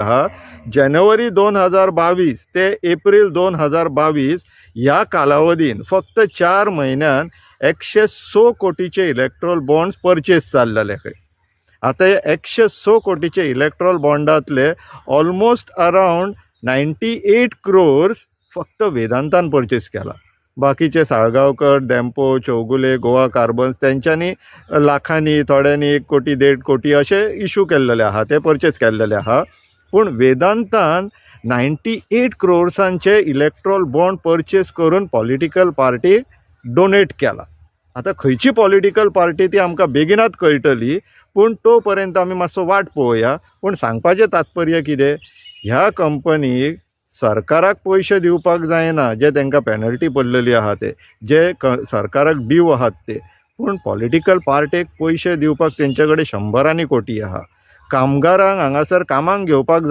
हा जानेवारी 2022 ते एप्रिल 2022 ह्या कालावधीन फक्त 4 महिन्यान 106 कोटीचे इलेक्ट्रॉल बॉन्ड्स परचेस जाल्ले खंय. आता हे 106 कोटीचे इलेक्ट्रॉल बॉन्डातले ऑलमोस्ट अराउंड 98 crores फक्त वेदांतान परचेस केला. बाकीचे साळगावकर, डॅम्पो, चौगुले, गोवा कार्बन्स त्यांच्यानी लाखांनी, थोड्यांनी 1 कोटी 1.5 कोटी असे इश्यू केल्लेले आहा, ते परचेस केल्लेले आहा. पूण वेदांतान 98 crores इलेक्ट्रॉल बॉन्ड परचेस करून पॉलिटिकल पार्टीक डोनेट केला. आता खंयची पॉलिटिकल पार्टी ती आमकां बेगिनात कळटली, पूण तो पर्यंत आमी मातसो वाट पळोवया. पूण सांगपाचें तात्पर्य कितें, ह्या कंपनीक सरकाराक पयशे दिवपाक जायना, जे तांकां पेनल्टी पडलेली आहा ते, जे सरकाराक डीव आहात ते, पूण पॉलिटिकल पार्टीक पयशे दिवपाक तेंचे कडेन 100 कोटी आहा. कामगारांक हांगासर कामाक घेवपाक